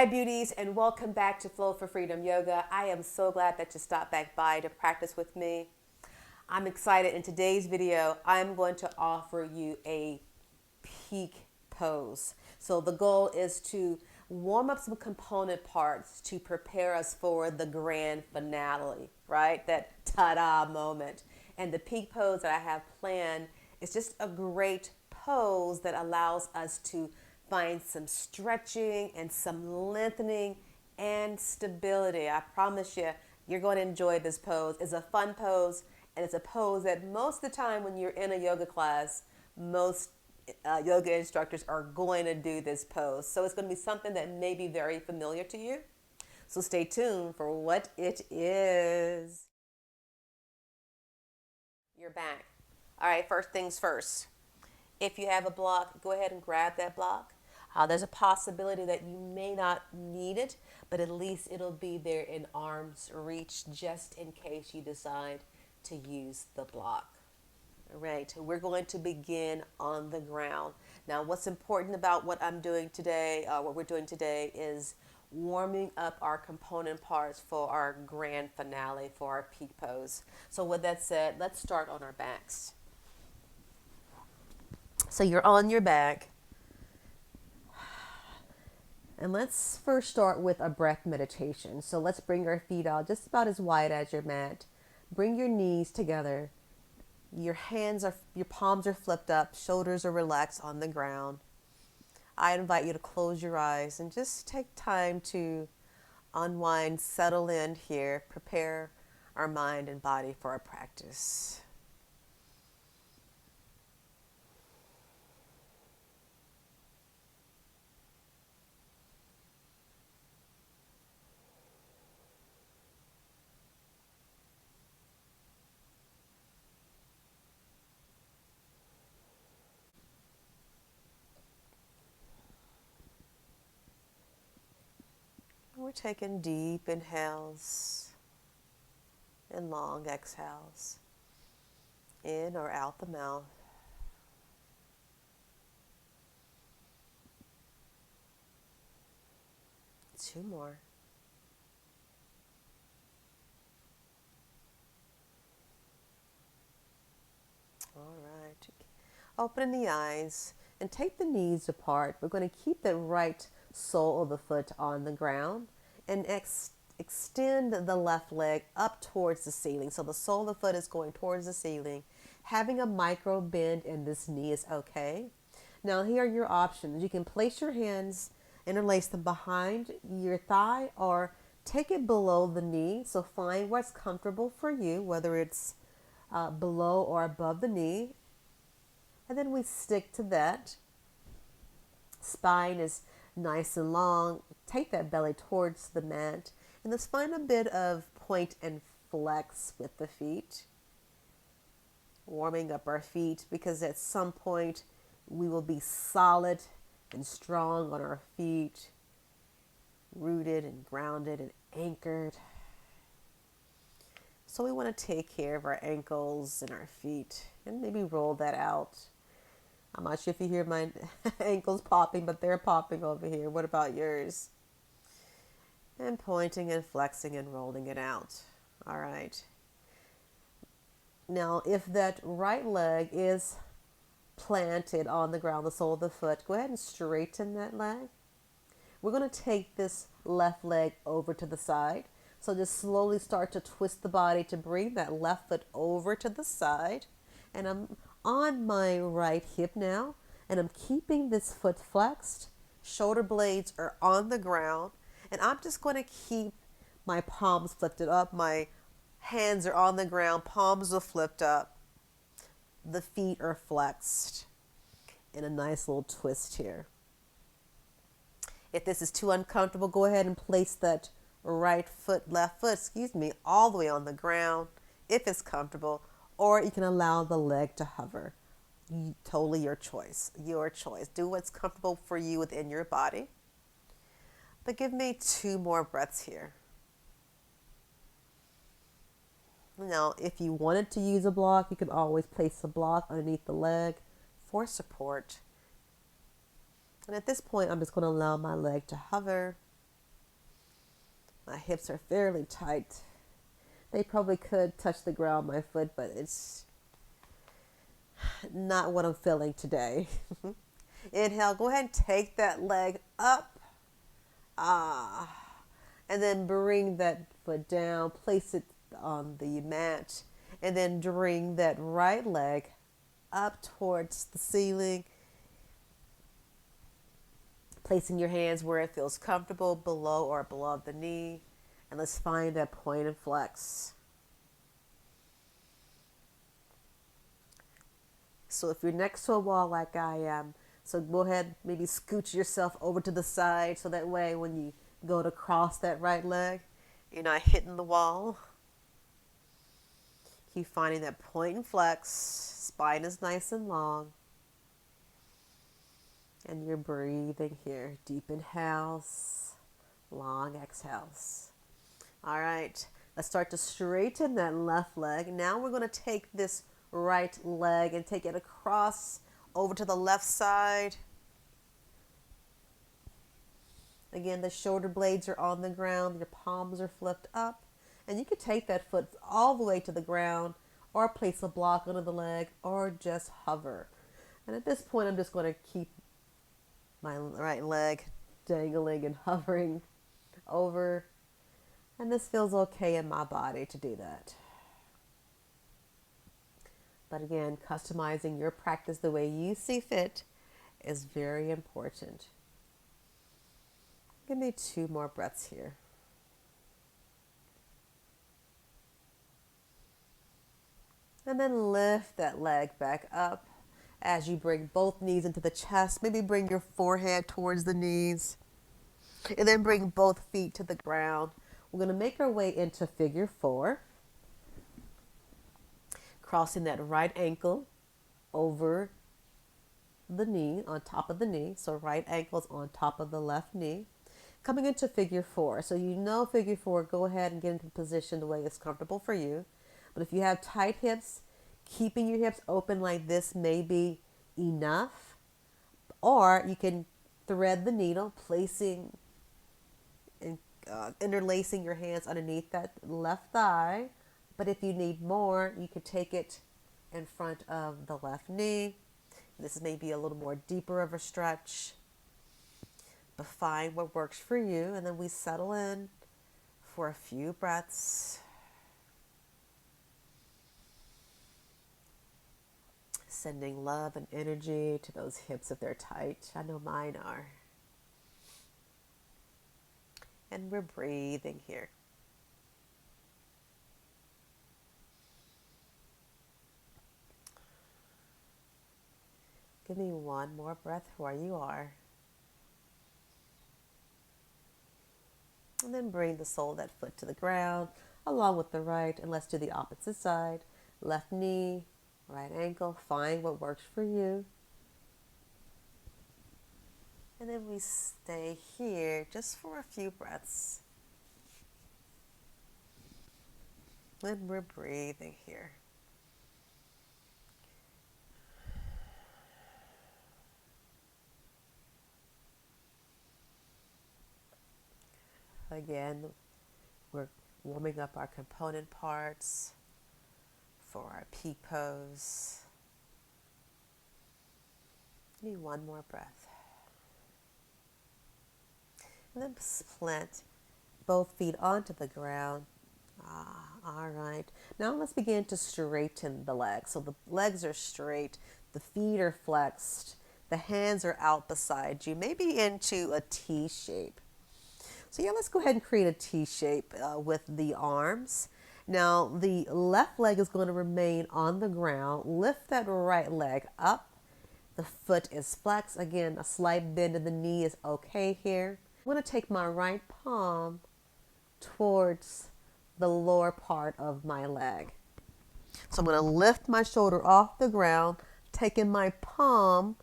Hi beauties, and welcome back to Flow for Freedom Yoga. I am so glad that you stopped back by to practice with me. I'm excited. In today's video, I'm going to offer you a peak pose. So the goal is to warm up some component parts to prepare us for the grand finale, right? That ta-da moment. And the peak pose that I have planned is just a great pose that allows us to find some stretching and some lengthening and stability. I promise you, you're going to enjoy this pose. It's a fun pose, and it's a pose that most of the time when you're in a yoga class, most yoga instructors are going to do this pose. So it's going to be something that may be very familiar to you. So stay tuned for what it is. You're back. All right, first things first. If you have a block, go ahead and grab that block. There's a possibility that you may not need it, but at least it'll be there in arm's reach just in case you decide to use the block. All right, we're going to begin on the ground. Now, what's important about what I'm doing today, what we're doing today is warming up our component parts for our grand finale, for our peak pose. So with that said, let's start on our backs. So you're on your back. And let's first start with a breath meditation. So let's bring our feet out just about as wide as your mat. Bring your knees together. Your palms are flipped up, shoulders are relaxed on the ground. I invite you to close your eyes and just take time to unwind, settle in here, prepare our mind and body for our practice. We're taking deep inhales and long exhales, in or out the mouth. Two more. All right. Open the eyes and take the knees apart. We're going to keep the right sole of the foot on the ground and extend the left leg up towards the ceiling. So the sole of the foot is going towards the ceiling. Having a micro bend in this knee is okay. Now here are your options. You can place your hands, interlace them behind your thigh, or take it below the knee. So find what's comfortable for you, whether it's below or above the knee. And then we stick to that. Spine is nice and long. Take that belly towards the mat. And let's find a bit of point and flex with the feet. Warming up our feet, because at some point we will be solid and strong on our feet. Rooted and grounded and anchored. So we want to take care of our ankles and our feet and maybe roll that out. I'm not sure if you hear my ankles popping, but they're popping over here. What about yours? And pointing and flexing and rolling it out. All right. Now, if that right leg is planted on the ground, the sole of the foot, go ahead and straighten that leg. We're going to take this left leg over to the side. So just slowly start to twist the body to bring that left foot over to the side. And I'm on my right hip now, and I'm keeping this foot flexed. Shoulder blades are on the ground, and I'm just going to keep my palms lifted up. My hands are on the ground, palms are flipped up. The feet are flexed in a nice little twist here. If this is too uncomfortable, go ahead and place that left foot, all the way on the ground if it's comfortable, or you can allow the leg to hover. Totally your choice. Do what's comfortable for you within your body. But give me 2 more breaths here. Now, if you wanted to use a block, you can always place a block underneath the leg for support. And at this point, I'm just going to allow my leg to hover My hips are fairly tight. They probably could touch the ground, my foot, but it's not what I'm feeling today. Inhale, go ahead and take that leg up. Ah. And then bring that foot down, place it on the mat, and then bring that right leg up towards the ceiling, placing your hands where it feels comfortable, below or above the knee. And let's find that point and flex. So if you're next to a wall like I am, so go ahead, maybe scooch yourself over to the side so that way when you go to cross that right leg, you're not hitting the wall. Keep finding that point and flex. Spine is nice and long. And you're breathing here. Deep inhales, long exhales. All right, let's start to straighten that left leg. Now we're going to take this right leg and take it across over to the left side. Again, the shoulder blades are on the ground. Your palms are flipped up. And you can take that foot all the way to the ground or place a block under the leg or just hover. And at this point, I'm just going to keep my right leg dangling and hovering over. And this feels okay in my body to do that. But again, customizing your practice the way you see fit is very important. Give me 2 more breaths here. And then lift that leg back up as you bring both knees into the chest. Maybe bring your forehead towards the knees. And then bring both feet to the ground. We're going to make our way into figure 4. Crossing that right ankle over the knee, on top of the knee. So right ankle's on top of the left knee. Coming into figure 4. So you know figure 4, go ahead and get into position the way it's comfortable for you. But if you have tight hips, keeping your hips open like this may be enough. Or you can thread the needle, placing and interlacing your hands underneath that left thigh. But if you need more, you could take it in front of the left knee. This may be a little more deeper of a stretch. But find what works for you. And then we settle in for a few breaths. Sending love and energy to those hips if they're tight. I know mine are. And we're breathing here. Give me 1 more breath where you are. And then bring the sole of that foot to the ground along with the right. And let's do the opposite side. Left knee, right ankle. Find what works for you. And then we stay here just for a few breaths. And we're breathing here. Again, we're warming up our component parts for our peak pose. Give me 1 more breath. And then plant both feet onto the ground. All right. Now let's begin to straighten the legs. So the legs are straight, the feet are flexed, the hands are out beside you, maybe into a T shape. So yeah, let's go ahead and create a T shape with the arms. Now the left leg is going to remain on the ground. Lift that right leg up. The foot is flexed. Again, a slight bend in the knee is okay here. I'm going to take my right palm towards the lower part of my leg. So I'm going to lift my shoulder off the ground, taking my palm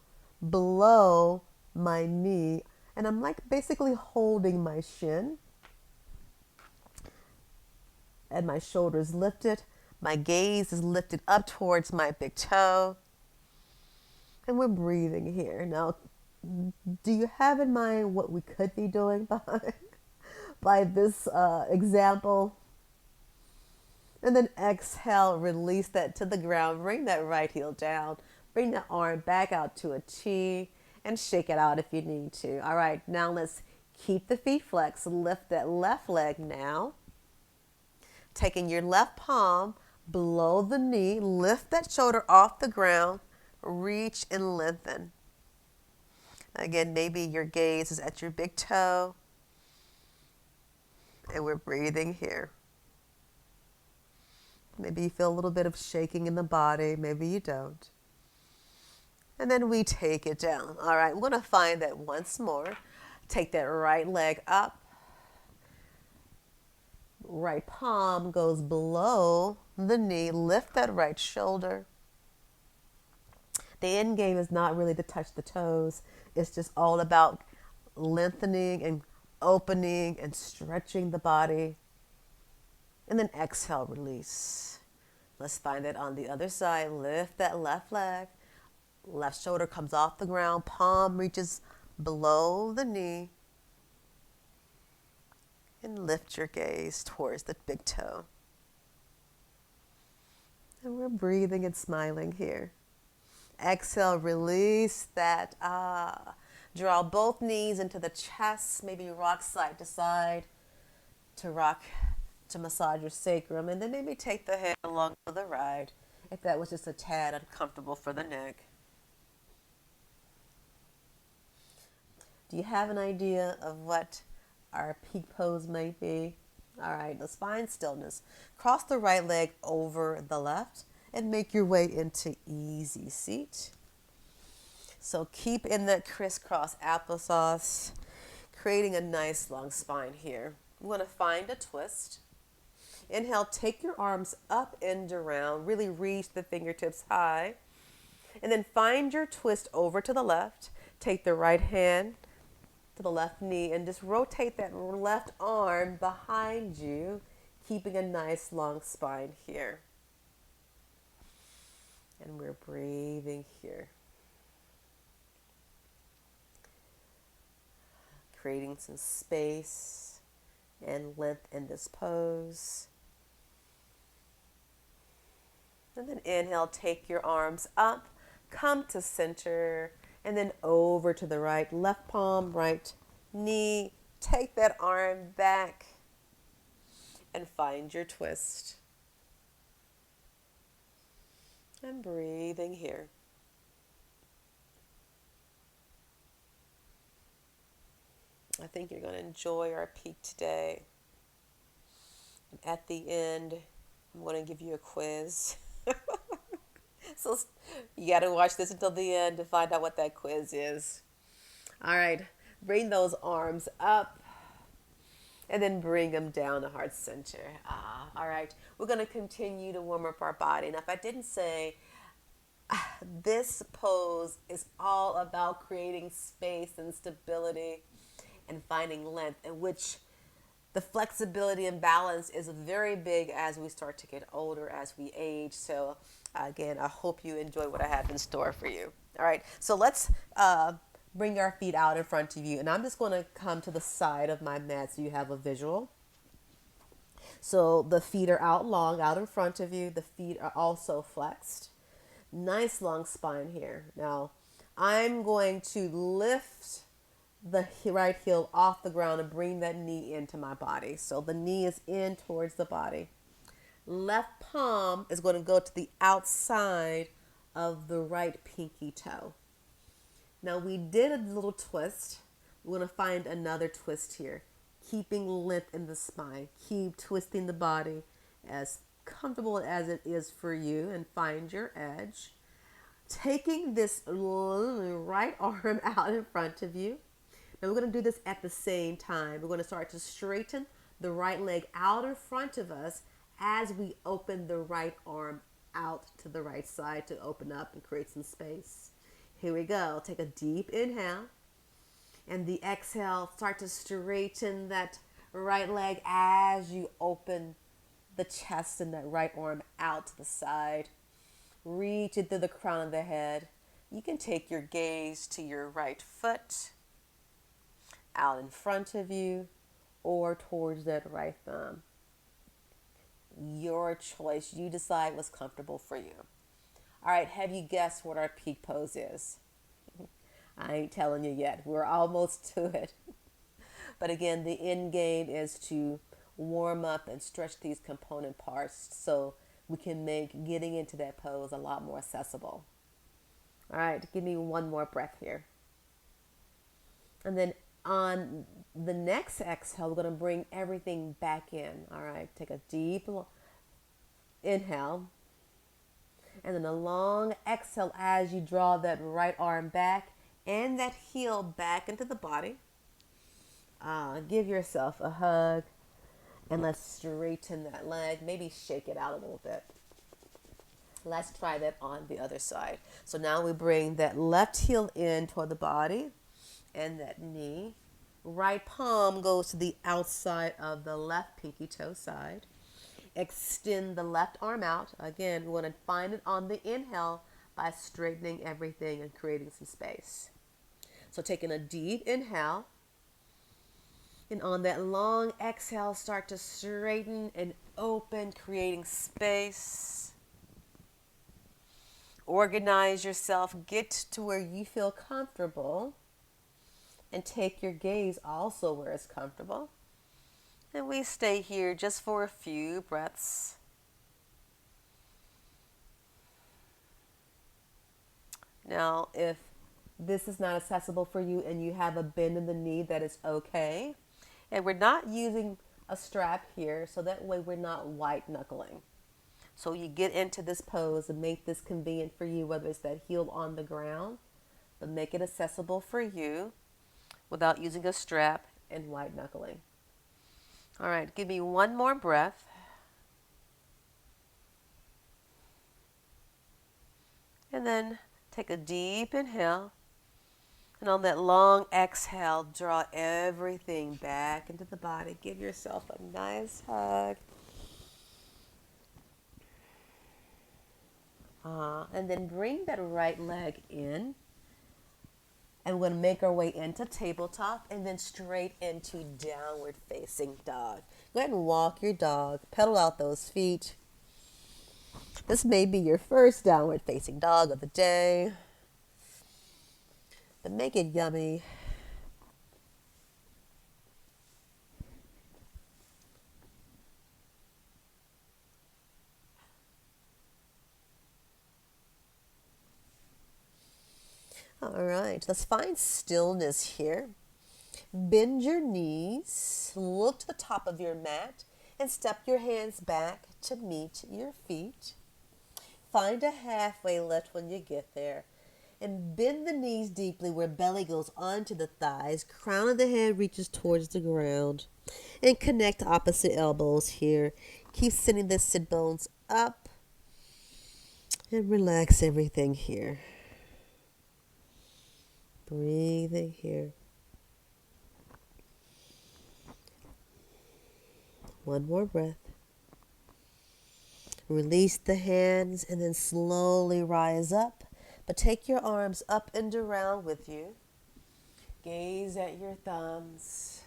below my knee. And I'm like basically holding my shin. And my shoulders lifted. My gaze is lifted up towards my big toe. And we're breathing here. Now, do you have in mind what we could be doing behind? by this example. And then exhale, release that to the ground. Bring that right heel down. Bring that arm back out to a T and shake it out if you need to. All right, now let's keep the feet flexed. Lift that left leg now. Taking your left palm below the knee, lift that shoulder off the ground, reach and lengthen. Again, maybe your gaze is at your big toe, and we're breathing here. Maybe you feel a little bit of shaking in the body, maybe you don't. And then we take it down. All right, we're going to find that once more. Take that right leg up. Right palm goes below the knee. Lift that right shoulder. The end game is not really to touch the toes. It's just all about lengthening and opening and stretching the body. And then exhale, release. Let's find it on the other side. Lift that left leg. Left shoulder comes off the ground. Palm reaches below the knee. And lift your gaze towards the big toe. And we're breathing and smiling here. Exhale, release that. Draw both knees into the chest. Maybe rock side to side to massage your sacrum. And then maybe take the head along for the ride if that was just a tad uncomfortable for the neck. Do you have an idea of what our peak pose might be? All right, let's find stillness. Cross the right leg over the left and make your way into easy seat. So keep in that crisscross applesauce, creating a nice long spine here. You want to find a twist. Inhale, take your arms up and around, really reach the fingertips high. And then find your twist over to the left. Take the right hand to the left knee and just rotate that left arm behind you, keeping a nice long spine here. And we're breathing here. Creating some space and length in this pose. And then inhale, take your arms up, come to center, and then over to the right, left palm, right knee. Take that arm back and find your twist. And breathing here. I think you're going to enjoy our peak today. And at the end, I'm going to give you a quiz. So you got to watch this until the end to find out what that quiz is. All right, bring those arms up and then bring them down to heart center. All right, we're going to continue to warm up our body. Now, if I didn't say, this pose is all about creating space and stability and finding length, in which the flexibility and balance is very big as we start to get older, as we age. So again, I hope you enjoy what I have in store for you. All right, so let's bring our feet out in front of you. And I'm just going to come to the side of my mat so you have a visual. So the feet are out long, out in front of you. The feet are also flexed. Nice long spine here. Now, I'm going to lift the right heel off the ground and bring that knee into my body. So the knee is in towards the body. Left palm is going to go to the outside of the right pinky toe. Now we did a little twist. We're going to find another twist here. Keeping length in the spine. Keep twisting the body as comfortable as it is for you and find your edge. Taking this right arm out in front of you. Now we're going to do this at the same time. We're going to start to straighten the right leg out in front of us as we open the right arm out to the right side to open up and create some space. Here we go. Take a deep inhale. And the exhale, start to straighten that right leg as you open the chest and that right arm out to the side. Reach it to the crown of the head. You can take your gaze to your right foot, out in front of you, or towards that right thumb. Your choice. You decide what's comfortable for you. All right, have you guessed what our peak pose is? I ain't telling you yet. We're almost to it. But again, the end game is to warm up and stretch these component parts so we can make getting into that pose a lot more accessible. All right, give me one more breath here. And then on the next exhale, we're going to bring everything back in. All right, take a deep inhale. And then a long exhale as you draw that right arm back and that heel back into the body. Give yourself a hug and let's straighten that leg. Maybe shake it out a little bit. Let's try that on the other side. So now we bring that left heel in toward the body and that knee. Right palm goes to the outside of the left pinky toe side. Extend the left arm out. Again, we want to find it on the inhale by straightening everything and creating some space. So taking a deep inhale. And on that long exhale, start to straighten and open, creating space. Organize yourself. Get to where you feel comfortable. And take your gaze also where it's comfortable. And we stay here just for a few breaths. Now, if this is not accessible for you and you have a bend in the knee, that is okay. And we're not using a strap here, so that way we're not white knuckling. So you get into this pose and make this convenient for you, whether it's that heel on the ground, but make it accessible for you without using a strap and white knuckling. All right, give me one more breath. And then take a deep inhale. And on that long exhale, draw everything back into the body. Give yourself a nice hug. And then bring that right leg in. And we're going to make our way into tabletop and then straight into downward facing dog. Go ahead and walk your dog. Pedal out those feet. This may be your first downward facing dog of the day. But make it yummy. All right, let's find stillness here. Bend your knees, look to the top of your mat, and step your hands back to meet your feet. Find a halfway lift when you get there. And bend the knees deeply where belly goes onto the thighs. Crown of the head reaches towards the ground. And connect opposite elbows here. Keep sending the sit bones up. And relax everything here. Breathing here. One more breath. Release the hands and then slowly rise up. But take your arms up and around with you. Gaze at your thumbs.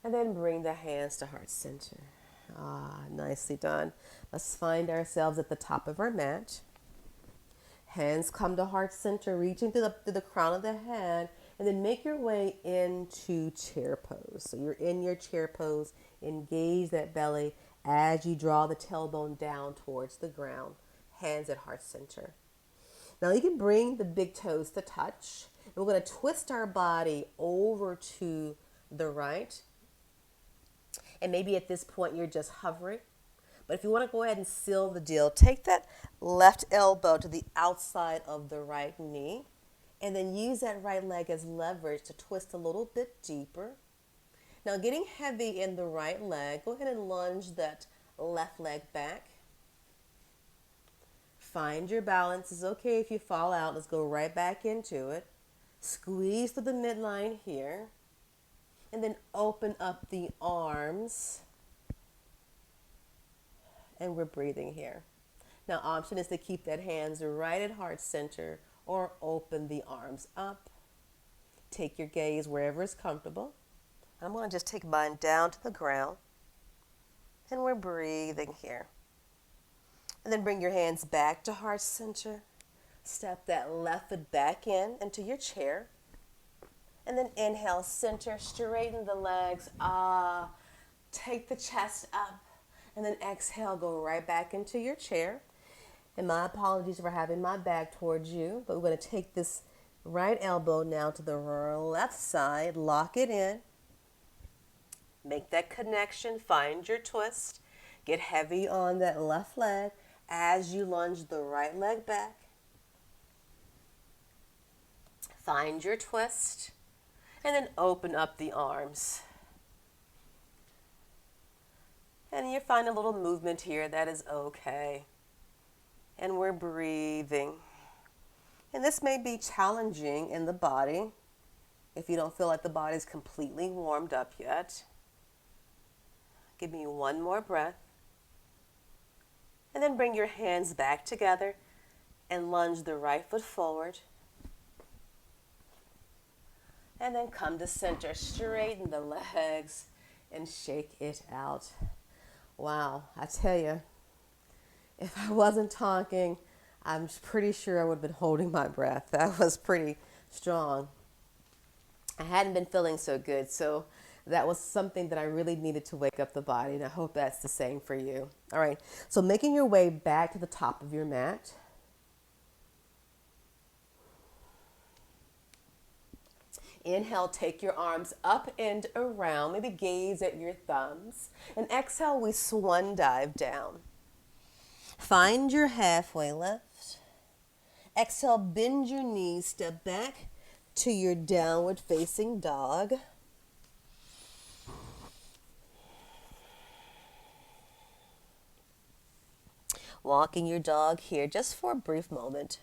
And then bring the hands to heart center. Nicely done. Let's find ourselves at the top of our mat. Hands come to heart center, reaching to the crown of the head. And then make your way into chair pose. So you're in your chair pose. Engage that belly as you draw the tailbone down towards the ground. Hands at heart center. Now you can bring the big toes to touch. And we're going to twist our body over to the right. And maybe at this point you're just hovering. But if you want to go ahead and seal the deal, take that left elbow to the outside of the right knee. And then use that right leg as leverage to twist a little bit deeper. Now getting heavy in the right leg, go ahead and lunge that left leg back. Find your balance. It's okay if you fall out. Let's go right back into it. Squeeze to the midline here. And then open up the arms. And we're breathing here. Now, option is to keep that hands right at heart center or open the arms up. Take your gaze wherever is comfortable. I'm going to just take mine down to the ground, and we're breathing here. And then bring your hands back to heart center. Step that left foot back in into your chair. And then inhale, center, straighten the legs. Take the chest up. And then exhale, go right back into your chair. And my apologies for having my back towards you, but we're going to take this right elbow now to the left side, lock it in. Make that connection, find your twist. Get heavy on that left leg as you lunge the right leg back. Find your twist, and then open up the arms. And you find a little movement here, that is okay. And we're breathing. And this may be challenging in the body if you don't feel like the body's completely warmed up yet. Give me one more breath. And then bring your hands back together and lunge the right foot forward. And then come to center, straighten the legs and shake it out. Wow, I tell you, if I wasn't talking, I'm pretty sure I would have been holding my breath. That was pretty strong. I hadn't been feeling so good, so that was something that I really needed to wake up the body, and I hope that's the same for you. All right, so making your way back to the top of your mat. Inhale, take your arms up and around. Maybe gaze at your thumbs. And exhale, we swan dive down. Find your halfway lift. Exhale, bend your knees, step back to your downward facing dog. Walking your dog here just for a brief moment.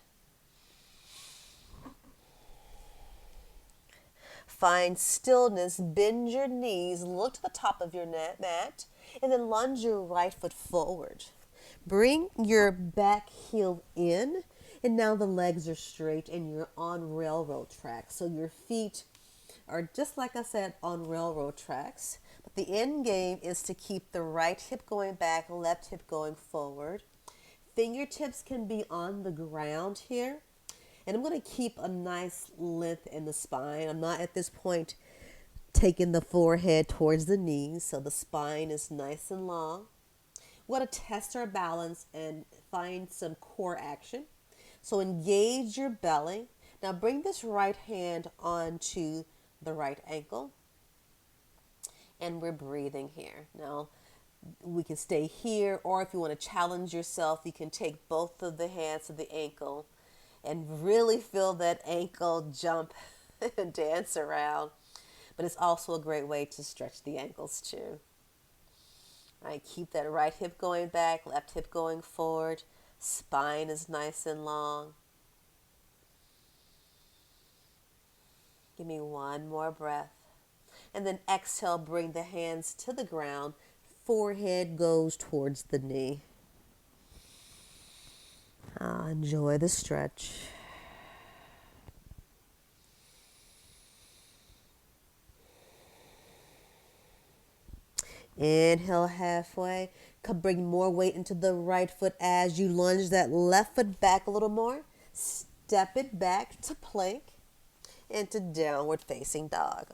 Find stillness, bend your knees, look to the top of your mat, and then lunge your right foot forward. Bring your back heel in, and now the legs are straight and you're on railroad tracks. So your feet are just like I said, on railroad tracks. But the end game is to keep the right hip going back, left hip going forward. Fingertips can be on the ground here. And I'm going to keep a nice length in the spine. I'm not at this point taking the forehead towards the knees, so the spine is nice and long. We're going to test our balance and find some core action. So engage your belly. Now bring this right hand onto the right ankle. And we're breathing here. Now we can stay here, or if you want to challenge yourself, you can take both of the hands to the ankle and really feel that ankle jump and dance around. But it's also a great way to stretch the ankles too. All right, keep that right hip going back, left hip going forward. Spine is nice and long. Give me one more breath. And then exhale, bring the hands to the ground. Forehead goes towards the knee. Enjoy the stretch. Inhale halfway. Bring more weight into the right foot as you lunge that left foot back a little more. Step it back to plank into downward facing dog.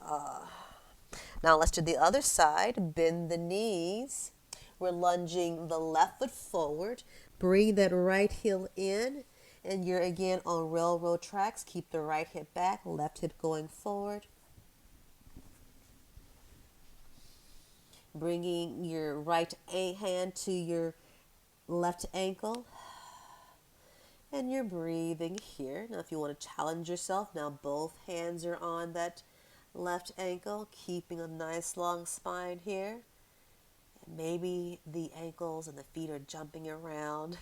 Now let's do the other side. Bend the knees. We're lunging the left foot forward. Bring that right heel in, and you're again on railroad tracks. Keep the right hip back, left hip going forward. Bringing your right hand to your left ankle. And you're breathing here. Now if you want to challenge yourself, now both hands are on that left ankle, keeping a nice long spine here. Maybe the ankles and the feet are jumping around,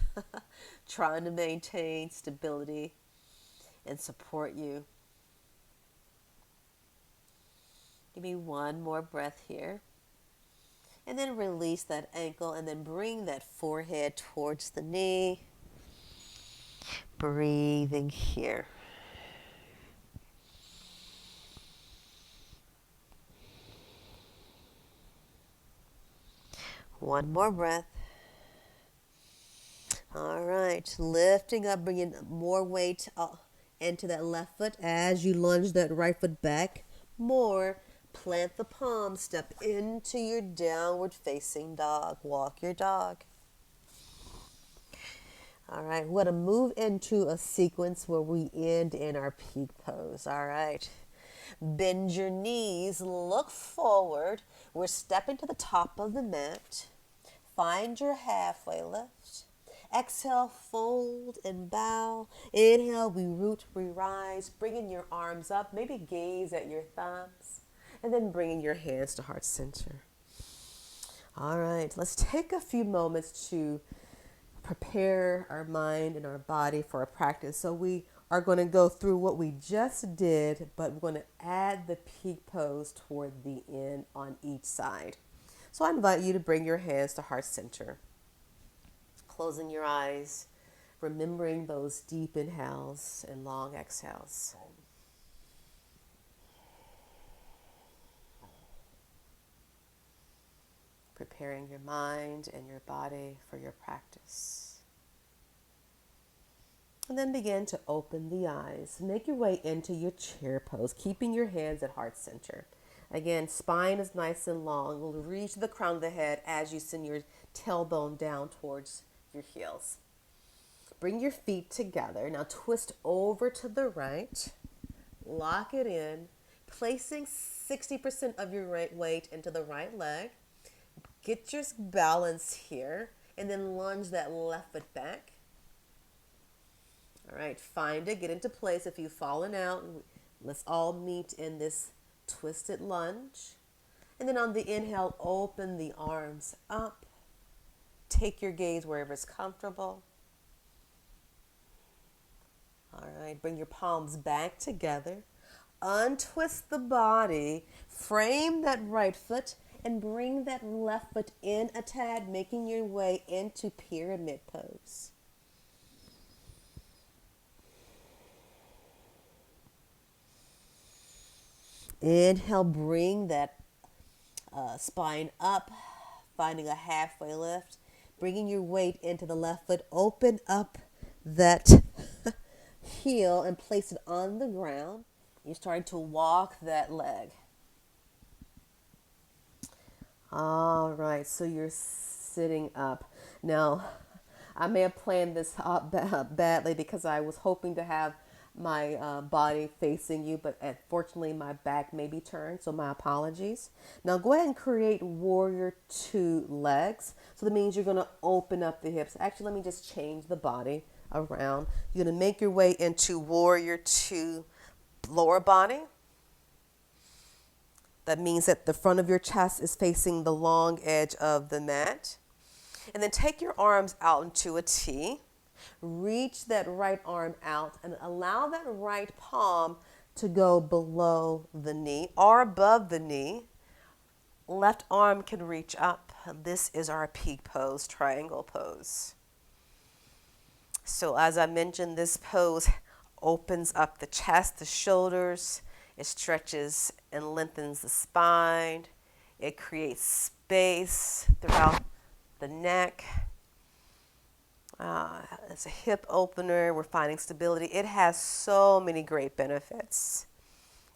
trying to maintain stability and support you. Give me one more breath here. And then release that ankle and then bring that forehead towards the knee. Breathing here. One more breath. All right, lifting up, bringing more weight into that left foot as you lunge that right foot back. More. Plant the palm, step into your downward facing dog. Walk your dog. All right, we're going to move into a sequence where we end in our peak pose. All right, bend your knees, look forward. We're stepping to the top of the mat. Find your halfway lift. Exhale, fold and bow. Inhale, we root, we rise, bringing your arms up, maybe gaze at your thumbs, and then bringing your hands to heart center. All right, let's take a few moments to prepare our mind and our body for a practice. So we are going to go through what we just did, but we're going to add the peak pose toward the end on each side. So I invite you to bring your hands to heart center. Closing your eyes, remembering those deep inhales and long exhales. Preparing your mind and your body for your practice. And then begin to open the eyes. Make your way into your chair pose, keeping your hands at heart center. Again, spine is nice and long. We'll reach the crown of the head as you send your tailbone down towards your heels. Bring your feet together. Now twist over to the right. Lock it in, placing 60% of your right weight into the right leg. Get your balance here, and then lunge that left foot back. All right, find it, get into place. If you've fallen out, let's all meet in this twisted lunge. And then on the inhale, open the arms up. Take your gaze wherever it's comfortable. All right, bring your palms back together. Untwist the body. Frame that right foot and bring that left foot in a tad, making your way into pyramid pose. Inhale, bring that spine up, finding a halfway lift, bringing your weight into the left foot. Open up that heel and place it on the ground. You're starting to walk that leg. All right, so you're sitting up. Now, I may have planned this badly because I was hoping to have my body facing you, but unfortunately my back may be turned, so my apologies. Now go ahead and create warrior two legs. So that means you're going to open up the hips. Actually, let me just change the body around. You're going to make your way into warrior two lower body. That means that the front of your chest is facing the long edge of the mat. And then take your arms out into a T. Reach that right arm out and allow that right palm to go below the knee or above the knee. Left arm can reach up. This is our peak pose, triangle pose. So as I mentioned, this pose opens up the chest, the shoulders. It stretches and lengthens the spine. It creates space throughout the neck. It's a hip opener. We're finding stability. It has so many great benefits.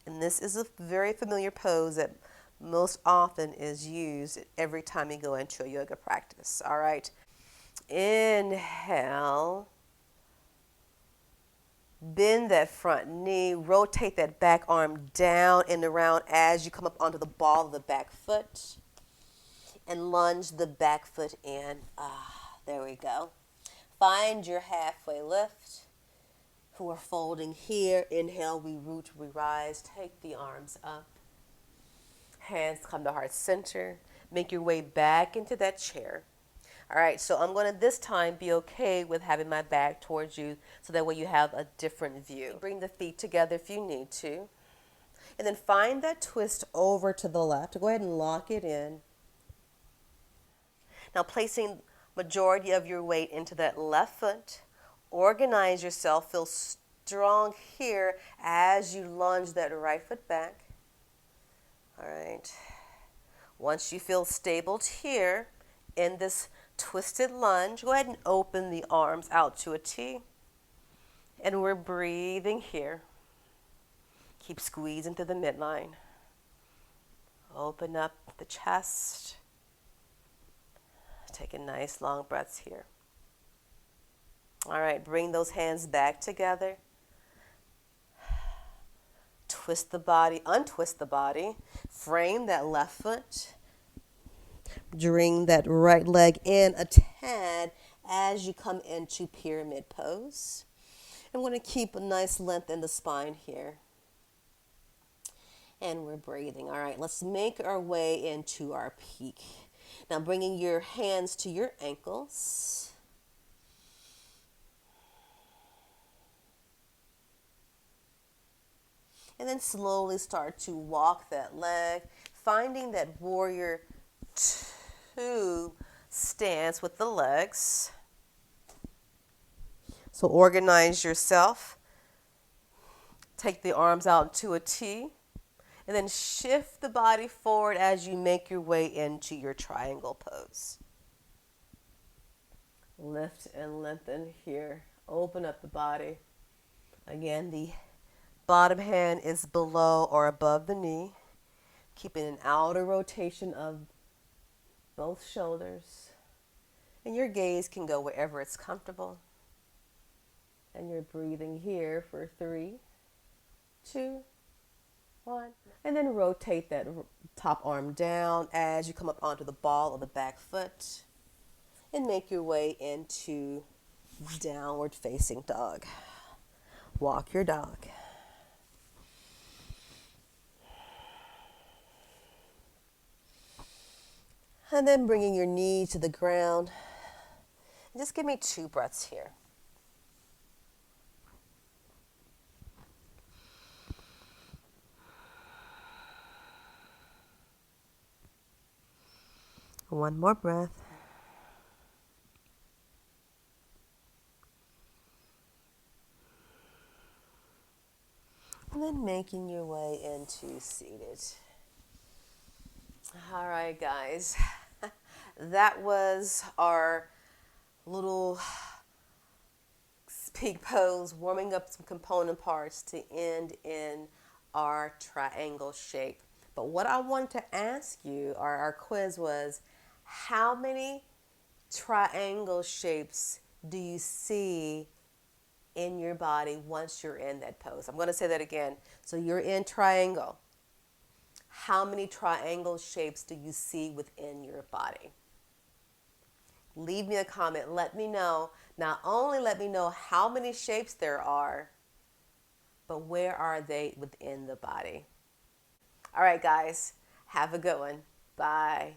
And this is a very familiar pose that most often is used every time you go into a yoga practice. All right. Inhale. Bend that front knee. Rotate that back arm down and around as you come up onto the ball of the back foot. And lunge the back foot in. There we go. Find your halfway lift. Who are folding here. Inhale, we root, we rise. Take the arms up. Hands come to heart center. Make your way back into that chair. All right, so I'm going to this time be okay with having my back towards you so that way you have a different view. Bring the feet together if you need to. And then find that twist over to the left. Go ahead and lock it in. Now placing majority of your weight into that left foot. Organize yourself. Feel strong here as you lunge that right foot back. All right. Once you feel stable here, In this twisted lunge, go ahead and open the arms out to a T. And we're breathing here. Keep squeezing through the midline. Open up the chest. Taking nice long breaths here. All right, bring those hands back together. Twist the body, untwist the body. Frame that left foot. Bring that right leg in a tad as you come into pyramid pose. I'm going to keep a nice length in the spine here. And we're breathing. All right, let's make our way into our peak. Now bringing your hands to your ankles. And then slowly start to walk that leg, finding that warrior two stance with the legs. So organize yourself. Take the arms out to a T. And then shift the body forward as you make your way into your triangle pose. Lift and lengthen here. Open up the body. Again, the bottom hand is below or above the knee. Keeping an outer rotation of both shoulders. And your gaze can go wherever it's comfortable. And you're breathing here for 3, 2, 1. And then rotate that top arm down as you come up onto the ball of the back foot. And make your way into downward facing dog. Walk your dog. And then bringing your knee to the ground. And just give me 2 breaths here. One more breath. And then making your way into seated. All right, guys. That was our little peak pose, warming up some component parts to end in our triangle shape. But what I wanted to ask you, or our quiz was, how many triangle shapes do you see in your body once you're in that pose? I'm going to say that again. So you're in triangle. How many triangle shapes do you see within your body? Leave me a comment. Let me know. Not only let me know how many shapes there are, but where are they within the body? All right, guys. Have a good one. Bye.